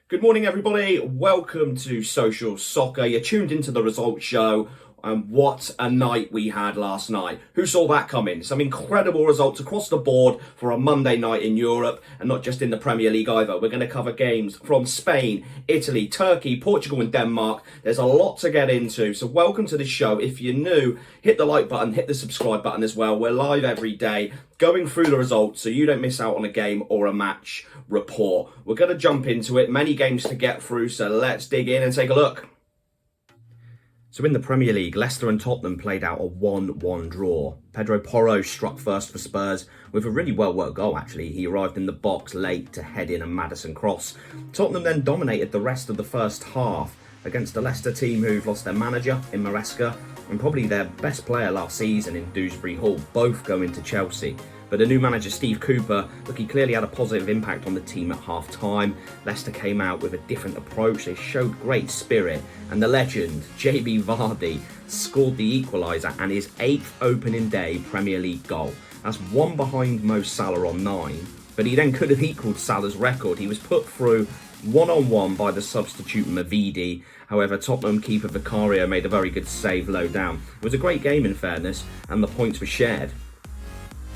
Good morning, everybody. Welcome to Social Soccer. You're tuned into the results show. And what a night we had last night. Who saw that coming? Some incredible results across the board for a Monday night in Europe, and not just in the Premier League either. We're going to cover games from Spain, Italy, Turkey, Portugal and Denmark. There's a lot to get into. So welcome to the show. If you're new, hit the like button, hit the subscribe button as well. We're live every day going through the results so you don't miss out on a game or a match report. We're going to jump into it. Many games to get through, so let's dig in and take a look. So in the Premier League, Leicester and Tottenham played out a 1-1 draw. Pedro Porro struck first for Spurs with a really well-worked goal, actually. He arrived in the box late to head in a Maddison cross. Tottenham then dominated the rest of the first half against a Leicester team who've lost their manager in Maresca and probably their best player last season in Dewsbury Hall, both going to Chelsea. But the new manager, Steve Cooper, he clearly had a positive impact on the team at half-time. Leicester came out with a different approach. They showed great spirit. And the legend, JB Vardy, scored the equaliser and his 8th opening day Premier League goal. That's one behind Mo Salah on 9. But he then could have equalled Salah's record. He was put through one-on-one by the substitute Mavidi. However, Tottenham keeper Vicario made a very good save low down. It was a great game in fairness, and the points were shared.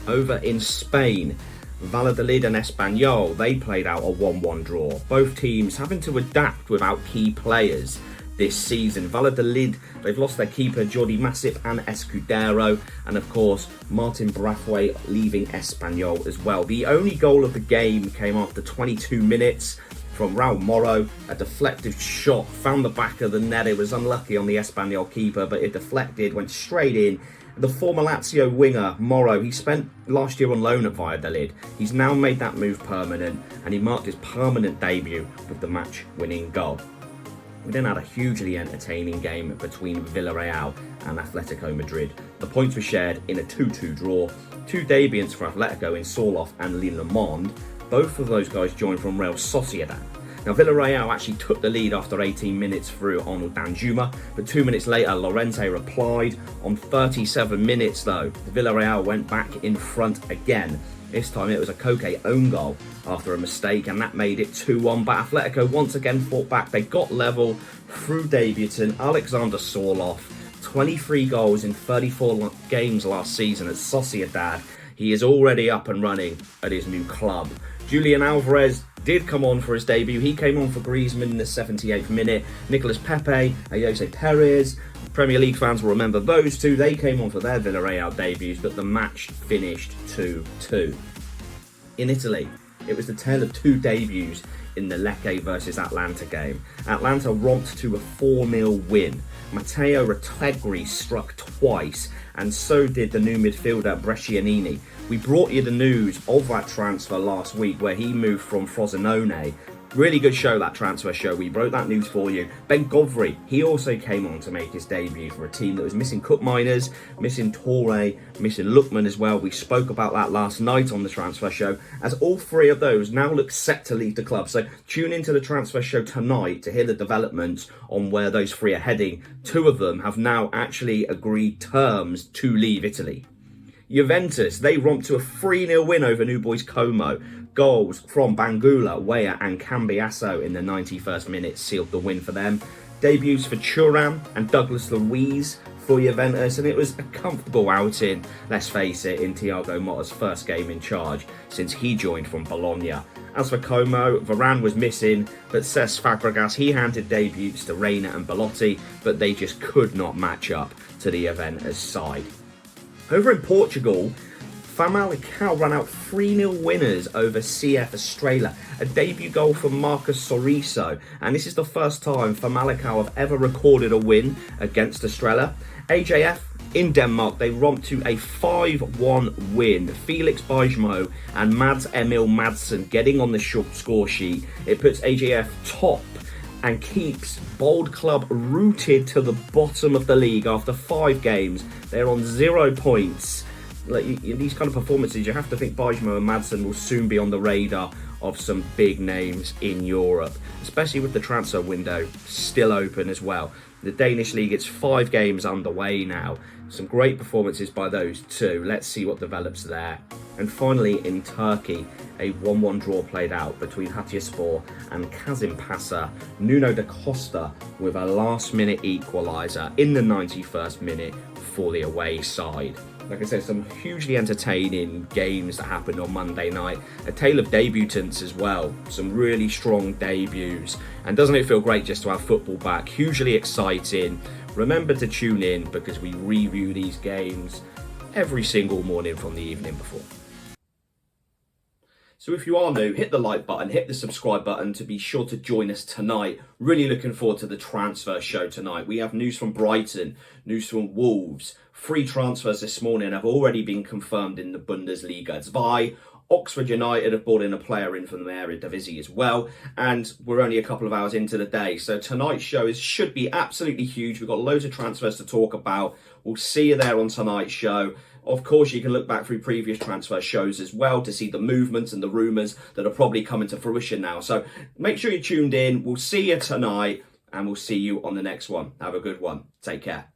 Over in Spain, Valladolid and Espanyol, they played out a 1-1 draw. Both teams having to adapt without key players this season. Valladolid, they've lost their keeper Jordi Masip and Escudero, and of course Martin Braithwaite leaving Espanyol as well. The only goal of the game came after 22 minutes from Raul Moro. A deflected shot found the back of the net. It was unlucky on the Espanyol keeper, but it deflected, went straight in. The former Lazio winger, Moro, he spent last year on loan at Valladolid. He's now made that move permanent, and he marked his permanent debut with the match-winning goal. We then had a hugely entertaining game between Villarreal and Atletico Madrid. The points were shared in a 2-2 draw. Two debutants for Atletico in Sorloth and Lemond. Both of those guys joined from Real Sociedad. Now, Villarreal actually took the lead after 18 minutes through Arnold Danjuma, but 2 minutes later, Llorente replied. On 37 minutes, though, Villarreal went back in front again. This time it was a Koke own goal after a mistake, and that made it 2-1. But Atletico once again fought back. They got level through debutant Alexander Sorloth. 23 goals in 34 games last season at Sociedad. He is already up and running at his new club. Julian Alvarez did come on for his debut. He came on for Griezmann in the 78th minute. Nicolas Pepe, Jose Perez. Premier League fans will remember those two. They came on for their Villarreal debuts, but the match finished 2-2. In Italy, it was the tale of two debuts in the Lecce versus Atlanta game. Atlanta romped to a 4-0 win. Matteo Retegui struck twice, and so did the new midfielder Brescianini. We brought you the news of that transfer last week where he moved from Frosinone. Really good show, that transfer show. We broke that news for you. Ben Godfrey, he also came on to make his debut for a team that was missing Cup Miners, missing Torre, missing Lookman as well. We spoke about that last night on the transfer show, as all three of those now look set to leave the club. So tune into the transfer show tonight to hear the developments on where those three are heading. Two of them have now actually agreed terms to leave Italy. Juventus, they romped to a 3-0 win over New Boys Como. Goals from Bangula, Weah and Cambiasso in the 91st minute sealed the win for them. Debuts for Thuram and Douglas Luiz for Juventus, and it was a comfortable outing, let's face it, in Thiago Motta's first game in charge since he joined from Bologna. As for Como, Varane was missing, but Cesc Fabregas, he handed debuts to Reina and Belotti, but they just could not match up to the Juventus side. Over in Portugal, Famalicão ran out 3-0 winners over CF Estrela. A debut goal from Marcus Sorriso, and this is the first time Famalicão have ever recorded a win against Estrela. AJF in Denmark, they romped to a 5-1 win. Felix Bajmo and Mads Emil Madsen getting on the short score sheet. It puts AJF top and keeps Bold Club rooted to the bottom of the league after 5 games. They're on 0 points. These kind of performances, you have to think Bajmo and Madsen will soon be on the radar of some big names in Europe, especially with the transfer window still open as well. The Danish league, it's 5 games underway now. Some great performances by those two. Let's see what develops there. And finally, in Turkey, a 1-1 draw played out between Hatayspor and Kasimpasa. Nuno da Costa with a last-minute equaliser in the 91st minute for the away side. Like I said, some hugely entertaining games that happened on Monday night. A tale of debutants as well. Some really strong debuts. And doesn't it feel great just to have football back? Hugely exciting. Remember to tune in because we review these games every single morning from the evening before. So if you are new, hit the like button, hit the subscribe button to be sure to join us tonight. Really looking forward to the transfer show tonight. We have news from Brighton, news from Wolves. 3 transfers this morning have already been confirmed in the Bundesliga. Zwei, Oxford United have brought in a player in from the Eredivisie as well. And we're only a couple of hours into the day. So tonight's show should be absolutely huge. We've got loads of transfers to talk about. We'll see you there on tonight's show. Of course, you can look back through previous transfer shows as well to see the movements and the rumours that are probably coming to fruition now. So make sure you're tuned in. We'll see you tonight and we'll see you on the next one. Have a good one. Take care.